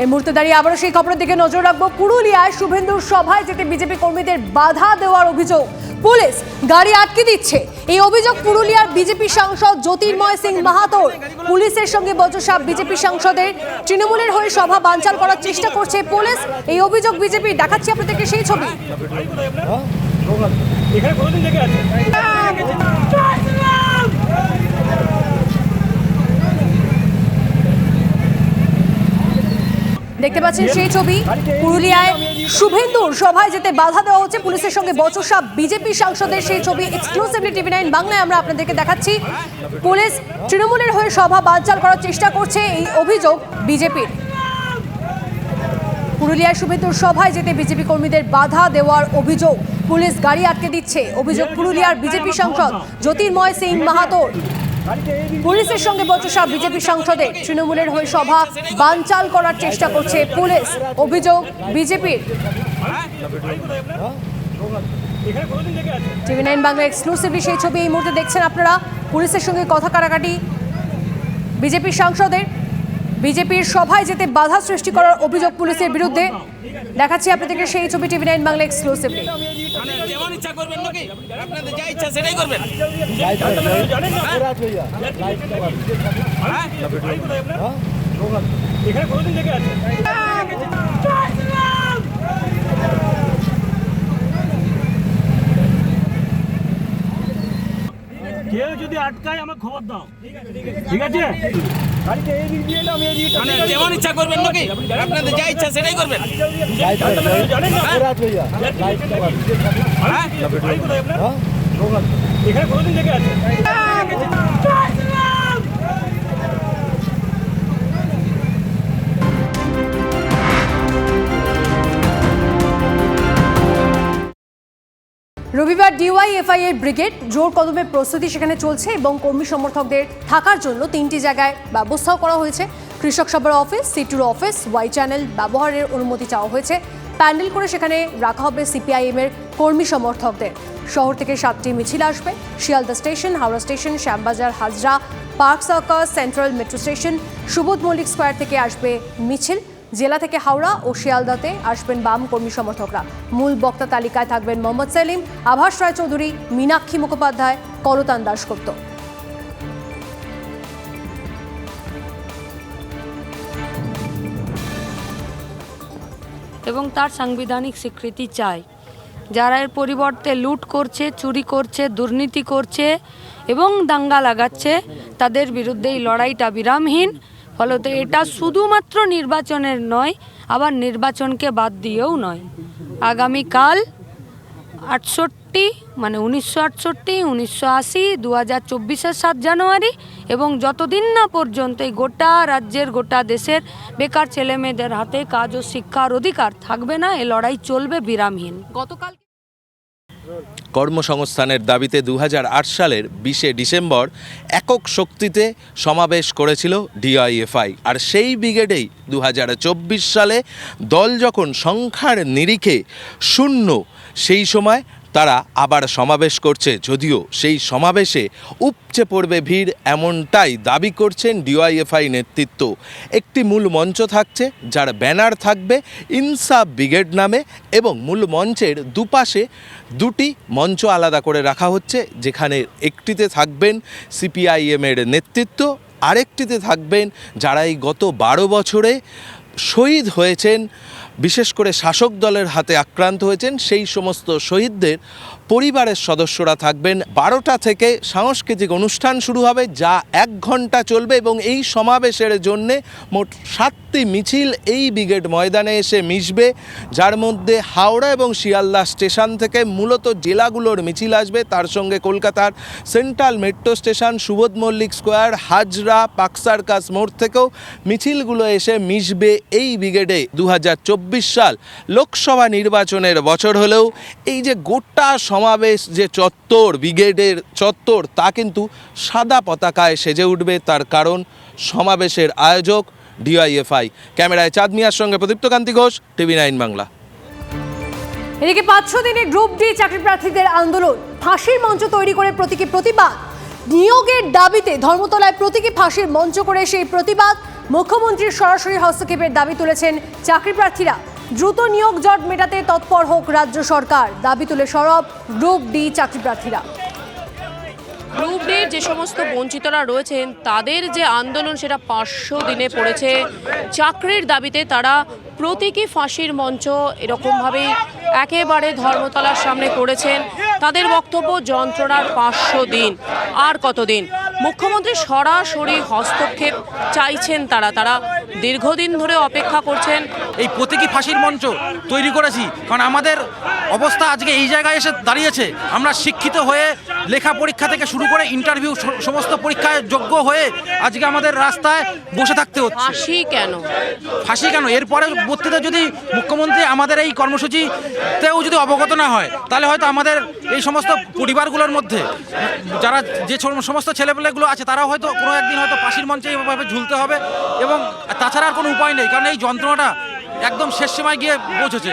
এই মুহূর্তে দাঁড়িয়ে আবারও সেই খবরের দিকে নজর রাখবো। পুরুলিয়ায় শুভেন্দুর সভায় যেতে বিজেপি কর্মীদের বাধা দেওয়ার অভিযোগ, পুলিশ গাড়ি আটকে দিচ্ছে। এই অভিযোগ পুরুলিয়ার বিজেপি সাংসদ জ্যোতির্ময় সিং মাহাতোর। পুলিশের সঙ্গে বচসা বিজেপি সাংসদের, তৃণমূলের হয়ে সভা বানচাল করার চেষ্টা করছে পুলিশ। এই অভিযোগ বিজেপি। দেখাচ্ছি আপনাদেরকে সেই ছবি। দেখতে পাচ্ছেন সেই ছবি। পুরুলিয়ায় শুভেন্দুর সভায় যেতে বাধা দেওয়া হচ্ছে, পুলিশের সঙ্গে বচসা বিজেপি সাংসদের। সেই ছবি এক্সক্লুসিভলি TV9 বাংলায় আমরা আপনাদেরকে দেখাচ্ছি। পুলিশ তৃণমূলের হয়ে সভা বানচাল করার চেষ্টা করছে, এই অভিযোগ বিজেপির। পুরুলিয়ায় শুভেন্দুর সভায় যেতে বিজেপি কর্মীদের বাধা দেওয়ার অভিযোগ, পুলিশ গাড়ি আটকে দিচ্ছে। অভিযোগ পুরুলিয়ার বিজেপি সাংসদ জ্যোতির্ময় সিং মাহাতোর। পুলিশের সঙ্গে বচসা বিজেপি সাংসদের, তৃণমূলের হয়ে সভা বানচাল করার চেষ্টা করছে পুলিশ। অভিযোগ বিজেপির। TV9 বাংলা এক্সক্লুসিভলি সেই ছবি এই মুহূর্তে দেখছেন আপনারা। পুলিশের সঙ্গে কথা কাটাকাটি বিজেপি সাংসদের। বিজেপির সভায় যেতে বাধা সৃষ্টি করার অভিযোগ পুলিশের বিরুদ্ধে। দেখাচ্ছি আপনাদেরকে সেই ছবি TV9 বাংলা এক্সক্লুসিভলি। যেমন ইচ্ছা করবেন নাকি আপনাদের যা ইচ্ছা সেটাই করবেন। কেউ যদি আটকায় আমার খবর দাও, ঠিক আছে? যেমন ইচ্ছা করবেন নাকি আপনাদের যা ইচ্ছা সেটাই করবেন। এখানে কোনোদিন দেখে আছে? রবিবার DYFI এর ব্রিগেড জোর কদমে প্রস্তুতি সেখানে চলছে এবং কর্মী সমর্থকদের থাকার জন্য 3টি জায়গায় ব্যবস্থাও করা হয়েছে। কৃষক সভার অফিস, সিটুর অফিস, ওয়াই চ্যানেল ব্যবহারের অনুমতি চাওয়া হয়েছে। প্যান্ডেল করে সেখানে রাখা হবে CPIM এর কর্মী সমর্থকদের। শহর থেকে 7টি মিছিল আসবে। Sealdah station, Howrah station, Shyambazar, Hazra, Park Circus, central metro station, Subodh Mullick square থেকে আসবে মিছিল। জেলা থেকে হাওড়া ও শিয়ালদাতে আসবেন বাম কর্মী সমর্থকরা। মূল বক্তা তালিকায় থাকবেন মোহাম্মদ সেলিম, আভাস রায়চৌধুরী, মীনাক্ষী মুখোপাধ্যায়, কলতান দাশগুপ্ত। এবং তার সাংবিধানিক স্বীকৃতি চাই। যারা এর পরিবর্তে লুট করছে, চুরি করছে, দুর্নীতি করছে এবং দাঙ্গা লাগাচ্ছে, তাদের বিরুদ্ধে এই লড়াইটা বিরামহীন। ফলত এটা শুধুমাত্র নির্বাচনের নয়, আবার নির্বাচনকে বাদ দিয়েও নয়। আগামীকাল 68 মানে 1968, 1980, 2024-এর 7 জানুয়ারি এবং যতদিন না পর্যন্ত এই গোটা রাজ্যের, গোটা দেশের বেকার ছেলেমেয়েদের হাতে কাজ ও শিক্ষার অধিকার থাকবে না, এ লড়াই চলবে বিরামহীন। গতকাল কর্মসংস্থানের দাবিতে 2008 সালের 20শে ডিসেম্বর একক শক্তিতে সমাবেশ করেছিল DYFI। আর সেই ব্রিগেডেই 2024 সালে দল যখন সংখ্যার নিরিখে শূন্য, সেই সময় তারা আবার সমাবেশ করছে। যদিও সেই সমাবেশে উপচে পড়বে ভিড়, এমনটাই দাবি করছেন DYFI নেতৃত্ব। একটি মূল মঞ্চ থাকছে, যার ব্যানার থাকবে ইনসাফ ব্রিগেড নামে, এবং মূল মঞ্চের দুপাশে 2টি মঞ্চ আলাদা করে রাখা হচ্ছে, যেখানে একটিতে থাকবেন CPIM এর নেতৃত্ব, আরেকটিতে থাকবেন যারা এই গত 12 বছরে শহীদ হয়েছেন, বিশেষ করে শাসক দলের হাতে আক্রান্ত হয়েছেন, সেই সমস্ত শহীদদের পরিবারের সদস্যরা থাকবেন। 12টা থেকে সাংস্কৃতিক অনুষ্ঠান শুরু হবে, যা 1 ঘন্টা চলবে এবং এই সমাবেশের জন্যে মোট 7টি মিছিল এই ব্রিগেড ময়দানে এসে মিশবে, যার মধ্যে হাওড়া এবং শিয়ালদা স্টেশন থেকে মূলত জেলাগুলোর মিছিল আসবে। তার সঙ্গে কলকাতার central metro station, Subodh Mullick square, Hazra, Park Circus মোড় থেকেও মিছিলগুলো এসে মিশবে এই ব্রিগেডে। 2024 সাল লোকসভা নির্বাচনের বছর হলেও এই যে গোটা সমাবেশ, যে চত্বর, ব্রিগেডের চত্বর, তা কিন্তু সাদা পতাকায় সেজে উঠবে। তার কারণ সমাবেশের আয়োজক DYFI। ক্যামেরায় চাঁদ মিয়ার সঙ্গে প্রদীপ্তকান্তি ঘোষ, TV9 বাংলা। এদিকে 500 দিনে গ্রুপ ডি চাকরি প্রার্থীদের আন্দোলন, ফাঁসির মঞ্চ তৈরি করে প্রতীকী প্রতিবাদ। নিয়োগের দাবিতে ধর্মতলায় প্রতীকী ফাঁসির মঞ্চ করে সেই প্রতিবাদ। মুখ্যমন্ত্রীর সরাসরি হস্তক্ষেপের দাবি তুলেছেন চাকরি প্রার্থীরা। দ্রুত নিয়োগ জট মেটাতে তৎপর হোক রাজ্য সরকার, দাবি তুলে সরব গ্রুপ ডি চাকরি প্রার্থীরা। গ্রুপ ডির যে সমস্ত বঞ্চিতরা রয়েছেন তাদের যে আন্দোলন সেটা 500 দিনে পড়েছে। চাকরির দাবিতে তারা প্রতীকী ফাঁসির মঞ্চ এরকমভাবেই একেবারে ধর্মতলার সামনে করেছেন। তাদের বক্তব্য যন্ত্রণার 500 দিন আর কতদিন। মুখ্যমন্ত্রী সরাসরি হস্তক্ষেপ চাইছেন তারা দীর্ঘদিন ধরে অপেক্ষা করছেন। এই প্রতীকী ফাঁসির মঞ্চ তৈরি করেছি কারণ আমাদের অবস্থা আজকে এই জায়গায় এসে দাঁড়িয়েছে। আমরা শিক্ষিত হয়ে লেখা পরীক্ষা থেকে শুরু করে ইন্টারভিউ সমস্ত পরীক্ষায় যোগ্য হয়ে আজকে আমাদের রাস্তায় বসে থাকতে হচ্ছে। ফাঁসি কেন? এরপরে বক্তৃতা যদি মুখ্যমন্ত্রী আমাদের এই কর্মসূচিতেও যদি অবগত না হয় তাহলে হয়তো আমাদের এই সমস্ত পরিবারগুলোর মধ্যে যারা যে সমস্ত ছেলেপেলেগুলো আছে তারাও হয়তো কোনো একদিন হয়তো ফাঁসির মঞ্চে এভাবে ঝুলতে হবে এবং তাছাড়া আর কোনো উপায় নেই, কারণ এই যন্ত্রণাটা একদম শেষ সময় গিয়ে পৌঁছেছে।